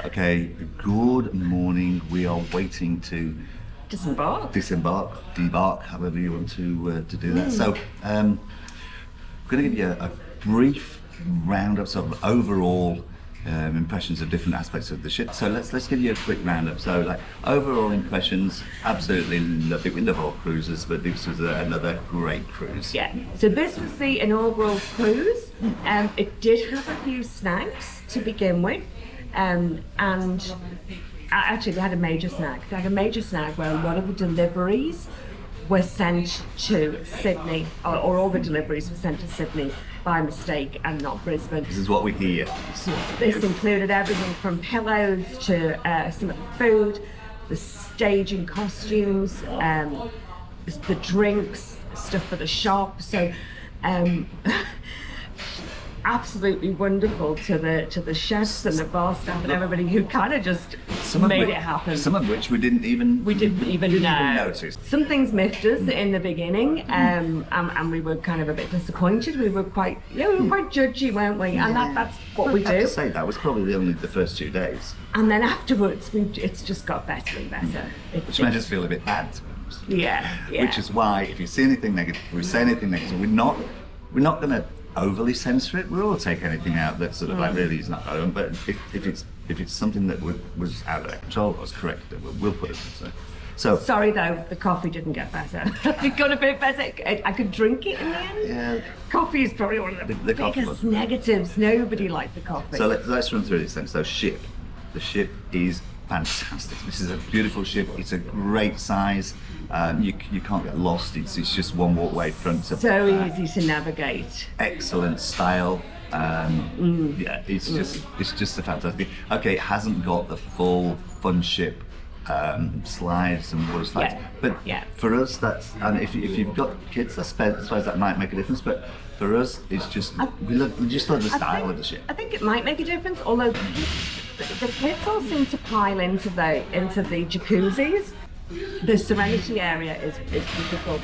Okay, good morning. We are waiting to debark, however you want to do that. So, I'm going to give you a brief roundup, sort of overall impressions of different aspects of the ship. So let's give you a quick roundup. So, like overall impressions, absolutely love it. We love all cruises, but this was another great cruise. Yeah. So this was the inaugural cruise. It did have a few snags to begin with. And actually they had a major snag. They had a major snag where a lot of the deliveries were sent to Sydney, or all the deliveries were sent to Sydney by mistake and not Brisbane. This is what we hear. This included everything from pillows to some of the food, the staging costumes, the drinks, stuff for the shop. So absolutely wonderful to the chefs and the bar staff and everybody who kind of just made it happen. Some of which we didn't even notice. Some things miffed us in the beginning, and we were kind of a bit disappointed. We were quite judgy, weren't we? And that's what we do. I have to say that was probably only the first 2 days. And then afterwards, it's just got better and better. Which made us feel a bit bad. Yeah. Which is why if you see anything negative, we're not going to overly censor it. We'll take anything out that sort of like really is not own, but if it's something that was out of their control, was correct, we'll put it in. So sorry though, the coffee didn't get better. It got a bit better. I could drink it in the end. Yeah. Coffee is probably one of the biggest negatives. Nobody liked the coffee. So let's run through this then. So the ship is fantastic. This is a beautiful ship. It's a great size. You can't get lost. It's just one walkway front to so easy to navigate. Excellent style. Yeah, it's just a fantastic. Okay, it hasn't got the full fun ship slides and water slides, but for us and if you've got kids, I suppose that might make a difference. But for us, it's just we just love the style of the ship. I think it might make a difference, although the kids all seem to pile into the jacuzzis. The Serenity area is beautiful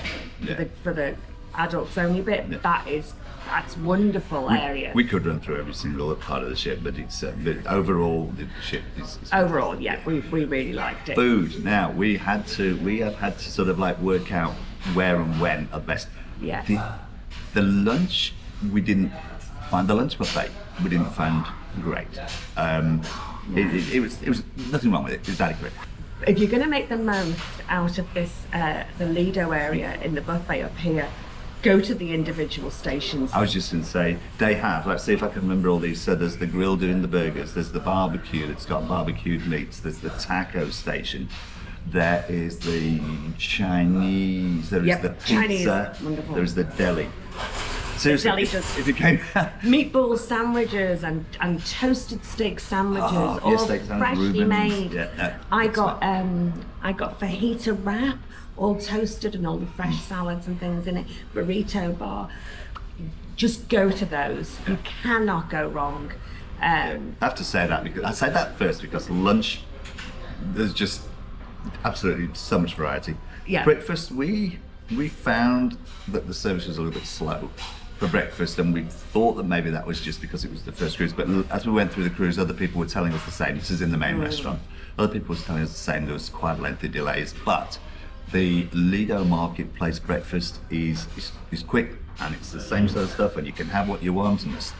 for the adults only bit. Yeah. That's wonderful area. We could run through every single part of the ship, but it's but overall the ship is overall, yeah, we really liked it. Food. Now we have had to sort of like work out where and when are best. Yeah. The lunch, we didn't find the lunch buffet. We didn't find great. It was nothing wrong with it. It was adequate. If you're going to make the most out of this, the Lido area in the buffet up here, go to the individual stations. I was just going to say, they have, let's see if I can remember all these. So there's the grill doing the burgers, there's the barbecue that's got barbecued meats, there's the taco station, there is the Chinese, there is the pizza, there's the deli. Seriously, if you came meatball sandwiches and toasted steak sandwiches, all freshly made. Yeah, I got fajita wrap, all toasted and all the fresh salads and things in it. Burrito bar. Just go to those. You cannot go wrong. I have to say that because I said that first because lunch, there's just absolutely so much variety. Yeah. Breakfast, we found that the service was a little bit slow for breakfast, and we thought that maybe that was just because it was the first cruise, but as we went through the cruise, other people were telling us the same. This is in the main restaurant. Other people were telling us the same. There was quite lengthy delays, but the Lido Marketplace breakfast is quick, and it's the same sort of stuff, and you can have what you want, and it's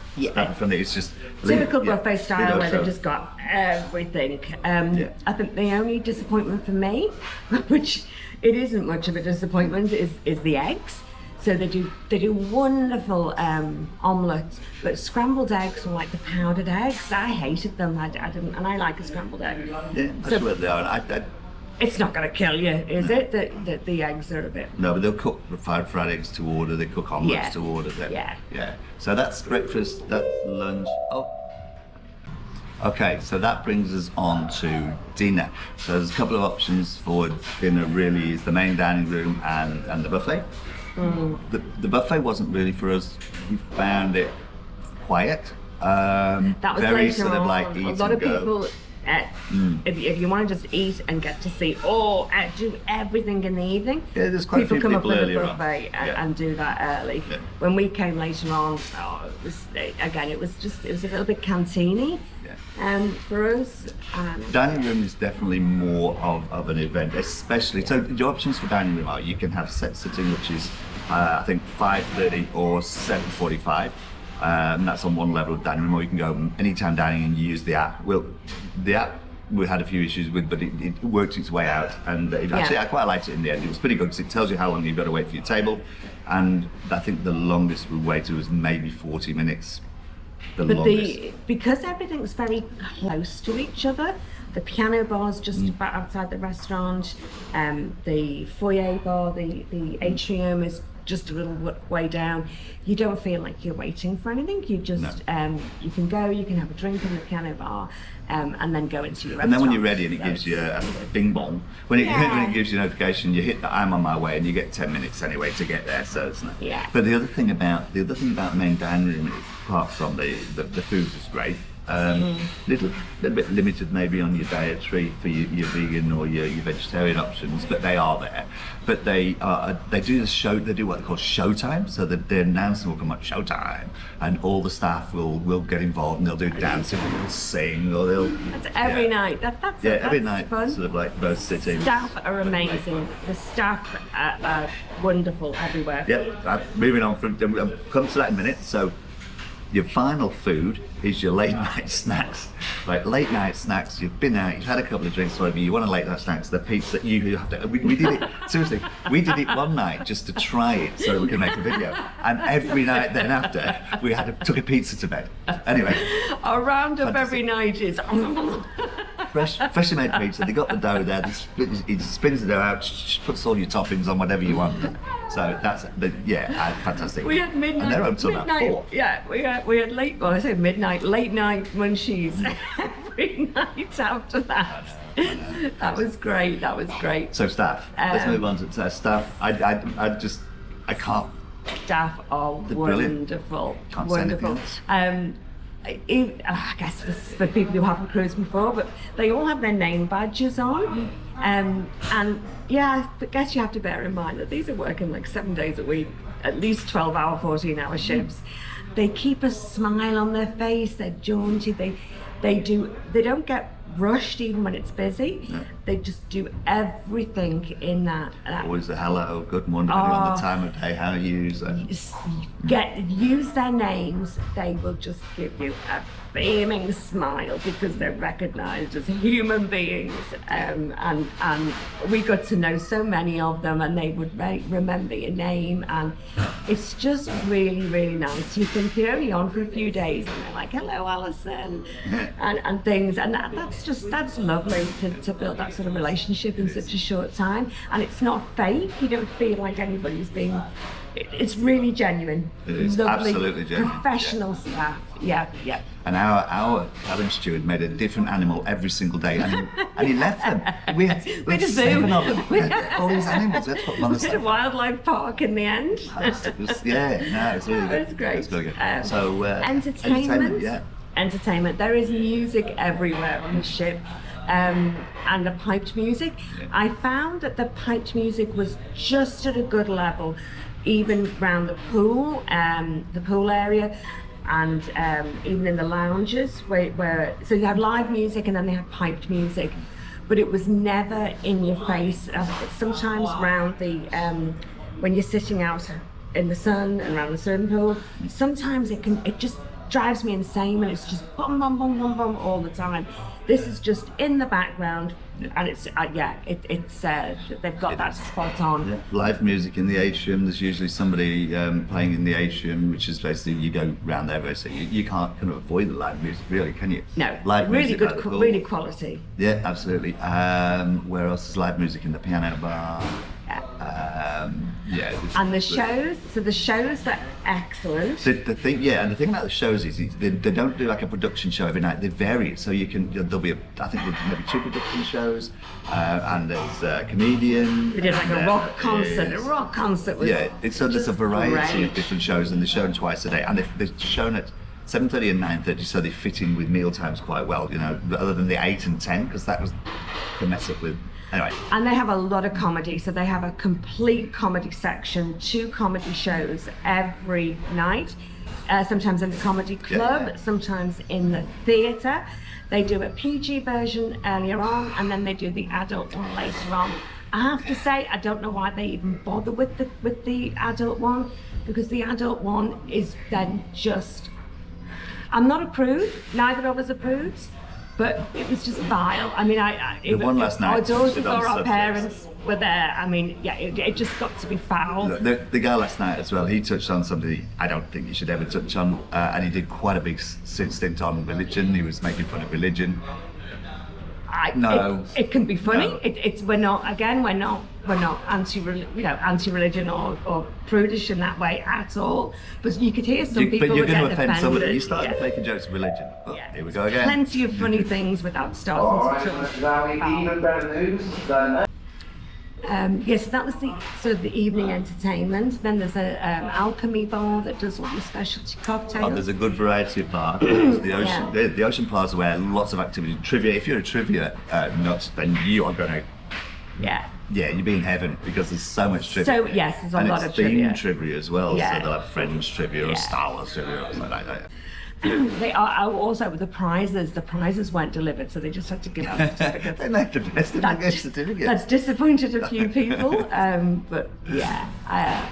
just typical buffet style where they've just got everything. I think the only disappointment for me, which it isn't much of a disappointment, is the eggs. So they do wonderful omelettes, but scrambled eggs were like the powdered eggs. I hated them. I didn't, and I like a scrambled egg. Yeah, that's what they are. It's not going to kill you, is it? That the eggs are a bit. No, but they'll cook fried eggs to order. They cook omelettes to order. Then. Yeah. So that's breakfast. That's lunch. Okay, so that brings us on to dinner. So there's a couple of options for dinner. Really, is the main dining room and the buffet. The buffet wasn't really for us. We found it quiet. That was very later sort of on. like eat a lot of and go. people If you want to just eat and get to see do everything in the evening, Yeah, there's quite a few come up people with a earlier on. buffet and do that early. Yeah. When we came later on, it was a little bit canteeny for us. Dining room is definitely more of an event, especially. So the options for dining room are you can have set sitting, which is I think 5:30 or 7:45. That's on one level of dining room, or you can go anytime dining and you use the app. Well, the app we had a few issues with, but it worked its way out, and actually I quite liked it in the end. It was pretty good because it tells you how long you've got to wait for your table, and I think the longest we waited was maybe 40 minutes. Because everything's very close to each other. The piano bar's just about outside the restaurant. The foyer bar, the atrium is just a little way down. You don't feel like you're waiting for anything. You just you can go, you can have a drink in the piano bar, and then go into your restaurant. And then when you're ready and it gives you a bing bong, when it gives you a notification, you hit the I'm on my way, and you get 10 minutes anyway to get there. So it's not. Yeah. But the other thing about the main dining room is, apart from the food is great. Little bit limited maybe on your dietary for your vegan or your vegetarian options, but they are there. But they do the show. They do what they call showtime. So the announcer will come on showtime, and all the staff will get involved, and they'll do dancing, or they'll sing, or they'll. That's every night. That's every night. Fun. Sort of like both sitting. Staff are amazing. The staff are wonderful everywhere. Yep. Moving on from come to that in a minute. So. Your final food is your late night snacks. Like late night snacks, you've been out, you've had a couple of drinks, whatever, you want a late night snacks, the pizza, you have to, we did it, seriously, we did it one night just to try it so that we could make a video. And every night then after, we took a pizza to bed. Anyway. Our roundup every night is... Freshly made pizza, they got the dough there, he spins the dough out, puts all your toppings on whatever you want. So that's, fantastic. We had midnight. And they're until about 4. Yeah, we had late night munchies every night after that. That was great. So staff, let's move on to staff. I can't. Staff are wonderful. Can't say anything else. I guess this is for people who haven't cruised before, but they all have their name badges on. And I guess you have to bear in mind that these are working like 7 days a week, at least 12-hour, 14-hour shifts. They keep a smile on their face, they're jaunty, they don't get rushed even when it's busy. No. They just do everything in that. Always a hello, good morning, depending on the time of day, how you use it. Use their names, they will just give you a beaming smile because they're recognised as human beings. And we got to know so many of them, and they would remember your name, and it's just really, really nice. You think you're only on for a few days and they're like, hello Alison, and things, and that's lovely to build that sort of relationship in such a short time. And it's not fake, you don't feel like anybody's being, it's really genuine. It is lovely, absolutely genuine. Professional staff. Yeah. And our cabin steward made a different animal every single day, and he left them. We had 7 of them. We had all these animals. We had to put them on the side. A wildlife park in the end. It's really good. It's great. It's really good. So entertainment. Yeah. Entertainment. There is music everywhere on the ship. And the piped music. Yeah. I found that the piped music was just at a good level, even around the pool area, and even in the lounges where so you had live music and then they had piped music, but it was never in your face. Sometimes around the when you're sitting out in the sun and around the swimming pool, sometimes it just drives me insane when it's just bum bum bum bum bum all the time. This is just in the background, and it's they've got that spot on. Yeah. Live music in the atrium. There's usually somebody playing in the atrium, which is basically you go round there. So you can't kind of avoid the live music, really, can you? No. Live really music good, really quality. Yeah, absolutely. Where else is live music? In the piano bar. And the shows, so the shows are excellent. The thing about the shows is they don't do like a production show every night. They vary it, so there'll be I think maybe 2 production shows, and there's a comedian. We did like a rock concert. A rock concert was so there's a variety great. of different shows, and they're shown twice a day, and they're shown at 7:30 and 9:30, so they fit in with meal times quite well, you know, other than the 8 and 10, because that was the mess up with. Anyway. And they have a lot of comedy, so they have a complete comedy section, 2 comedy shows every night. Sometimes in the comedy club, sometimes in the theatre. They do a PG version earlier on, and then they do the adult one later on. I have to say, I don't know why they even bother with the adult one, because the adult one is then just. I'm not a prude. Neither of us are prudes. But it was just vile. I mean, the one last night, our daughters or our parents were there. I mean, yeah, it just got to be foul. The guy last night as well, he touched on something I don't think you should ever touch on, and he did quite a big stint on religion. He was making fun of religion. No, it can be funny. No. We're not anti-religion or prudish in that way at all. But you could hear some people. But you're going to offend offended. somebody. You started making jokes of religion. Oh, here we go again. Plenty of funny things without starting to talk. Yes, that was the evening entertainment. Then there's a alchemy bar that does all the specialty cocktails. Oh, there's a good variety of bars. The Ocean Plaza, where lots of activity, trivia. If you're a trivia nut, then you are going to. Yeah, you'd be in heaven because there's so much trivia. So yes, there's a lot of trivia. And it's themed trivia as well. Yeah. So they'll have French trivia or Star Wars trivia or something like that. They are also with the prizes. The prizes weren't delivered, so they just had to give out certificates. They made the best of the certificates. That's disappointed a few people, but yeah.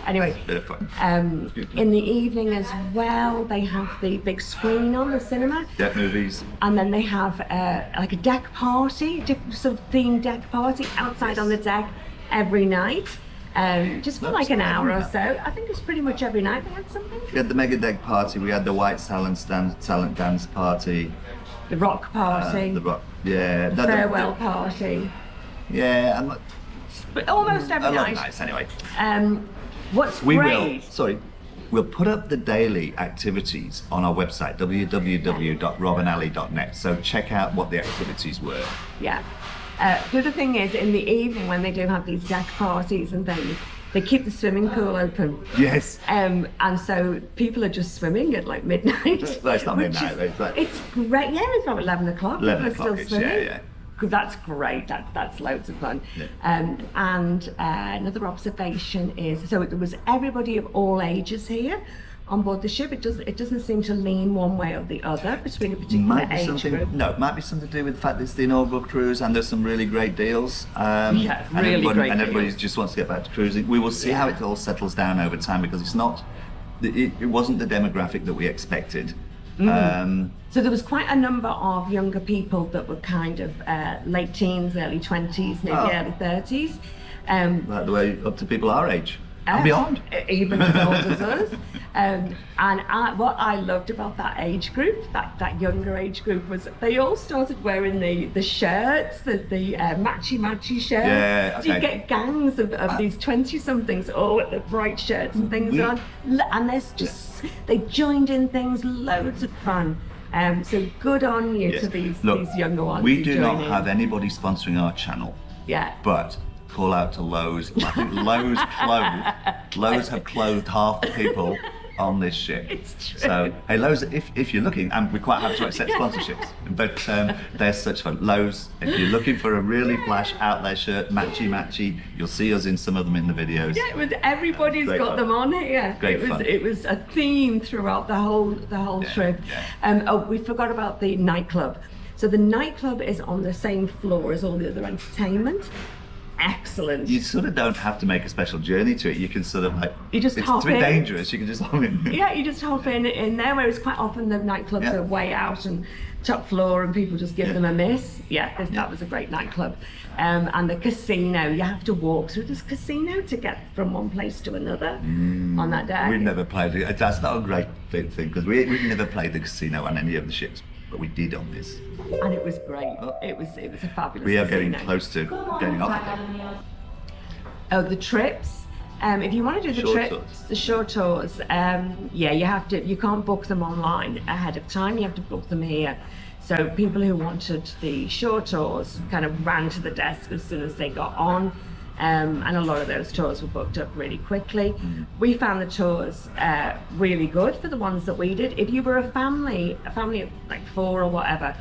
Anyway, Bit of fun. In the evening as well, they have the big screen on the cinema. Yeah, movies. And then they have like a deck party, different sort of themed deck party outside on the deck every night. Just for like an hour or so. I think it's pretty much every night they had something. We had the mega deck party. We had the white talent dance party. The rock party. The rock, yeah. The farewell party. Yeah, But almost every a lot night. of nights anyway. What's great? We'll put up the daily activities on our website, www.robandali.net. So check out what the activities were. Yeah. The other thing is, in the evening when they do have these deck parties and things, they keep the swimming pool open. Yes. And so people are just swimming at like midnight. Well, it's not midnight. It's great. Yeah, it's about 11 o'clock. 11 People are o'clock, still swimming. yeah. That's great. That's loads of fun. Yeah. And another observation is, so it was everybody of all ages here on board the ship. It doesn't seem to lean one way or the other between a particular age group. No, it might be something to do with the fact that it's the inaugural cruise and there's some really great deals. Great everybody deals. just wants to get back to cruising. We will see how it all settles down over time, because it wasn't the demographic that we expected. So there was quite a number of younger people that were kind of late teens, early 20s, maybe early 30s. Like the way up to people our age. And beyond. Even as old as us. What I loved about that age group, that younger age group, was they all started wearing the shirts, the matchy shirts. Yeah, okay. So you get gangs of these 20-somethings all with the bright shirts and things on. And there's just, they joined in things, loads of fun. So good on you to these younger ones. We do not have anybody sponsoring our channel. Yeah. But call out to Lowe's. I think Lowe's have clothed half the people on this ship. It's true. So, hey Lowe's, if you're looking, and we're quite happy to accept sponsorships, but they're such fun. Lowe's, if you're looking for a really flash out there shirt, matchy, you'll see us in some of them in the videos. Yeah, everybody's Great got fun. them on here. Fun. It was a theme throughout the whole trip. Yeah. We forgot about the nightclub. So the nightclub is on the same floor as all the other entertainment. Excellent. You sort of don't have to make a special journey to it. You can sort of You just hop it's a bit in. dangerous. You can just hop in. Yeah, you just hop in there, whereas quite often the nightclubs are way out and top floor and people just give them a miss. That was a great nightclub. And the casino, you have to walk through this casino to get from one place to another on that day. We've never played it. That's not a great thing, because we've never played the casino on any of the ships, but we did on this. And it was great. It was a fabulous We are casino. getting close to getting off of it. Oh, the trips. If you want to do the short tours, you can't book them online ahead of time. You have to book them here. So people who wanted the short tours kind of ran to the desk as soon as they got on. And a lot of those tours were booked up really quickly. We found the tours really good for the ones that we did. If you were a family of like 4 or whatever,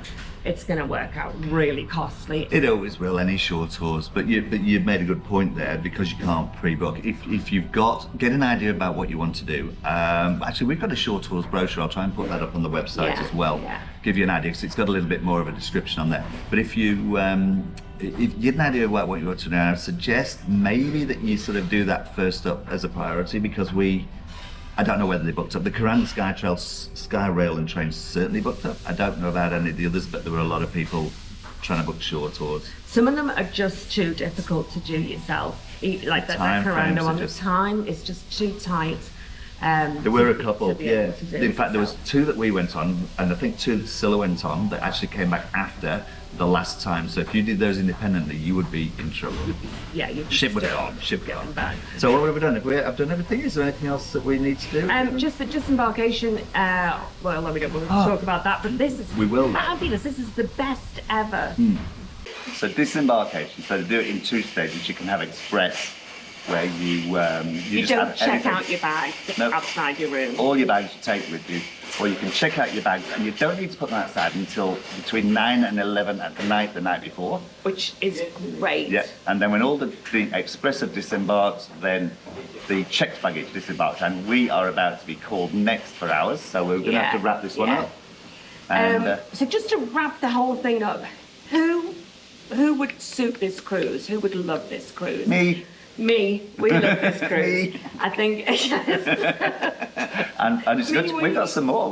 it's going to work out really costly. It always will, any short tours. But you've made a good point there, because you can't pre-book. If you've get an idea about what you want to do. Actually, we've got a short tours brochure. I'll try and put that up on the website as well. Yeah. Give you an idea, because it's got a little bit more of a description on there. But if you get an idea about what you want to do, I suggest maybe that you sort of do that first up as a priority, because I don't know whether they booked up. The Carnival Sky Trail, Sky Rail and Trains certainly booked up. I don't know about any of the others, but there were a lot of people trying to book short tours. Some of them are just too difficult to do yourself. Like that Carnival one, the time is just too tight. There were a couple, yeah. In fact, there was 2 that we went on, and I think 2 that Scylla went on that actually came back after the last time. So if you did those independently, you would be in trouble. Yeah, you'd ship would go on. So what have we done? I've done everything. Is there anything else that we need to do? Just the disembarkation. Well, we don't want to talk about that, but this is fabulous. This is the best ever. So disembarkation. So to do it in 2 stages, you can have express, where you just don't have check everything. out your bag outside your room. All your bags you take with you, or you can check out your bags, and you don't need to put them outside until between 9 and 11 at night the night before. Which is great. Yeah, and then when all the express have disembarked, then the checked baggage disembarked, and we are about to be called next for ours, so we're going to have to wrap this one up. And, so just to wrap the whole thing up, who would suit this cruise? Who would love this cruise? Me. We love this cruise. Me. I think yes. and it's good. We've got some more.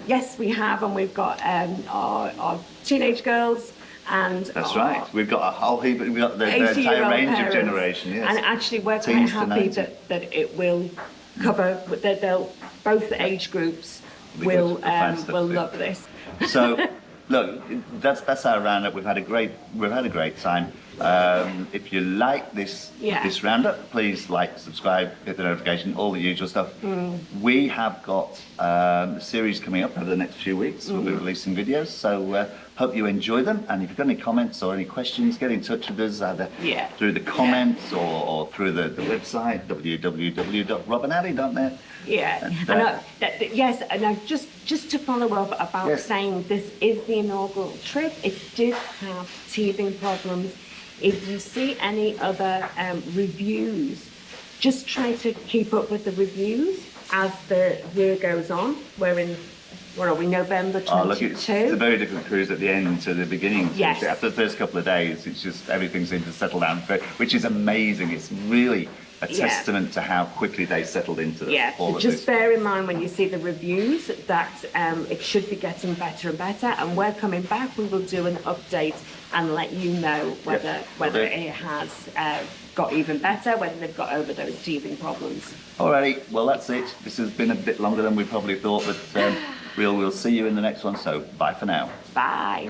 Yes, we have, and we've got our teenage girls, and that's right. We've got a whole heap. We've got the entire range of generation. Yes. And actually, we're quite happy that it will cover. That both age groups will love this. So, look, that's our roundup. We've had a great time. If you like this roundup, please like, subscribe, hit the notification, all the usual stuff. We have got a series coming up over the next few weeks. We'll be releasing videos, so hope you enjoy them. And if you've got any comments or any questions, get in touch with us either through the comments or through the website www.robandali.net. Yeah, and just to follow up about saying this is the inaugural trip. It did have teething problems. If you see any other reviews, just try to keep up with the reviews as the year goes on. We're in, what are we, November 22? Oh, look, it's a very different cruise at the end to the beginning. Yes. After the first couple of days, it's just everything seems to settle down, which is amazing. It's really a testament to how quickly they settled into all of just this. bear in mind when you see the reviews that it should be getting better and better, and we're coming back. We will do an update and let you know whether it has got even better, whether they've got over those teething problems. Alrighty, well that's it. This has been a bit longer than we probably thought, but we'll see you in the next one, so bye for now. Bye.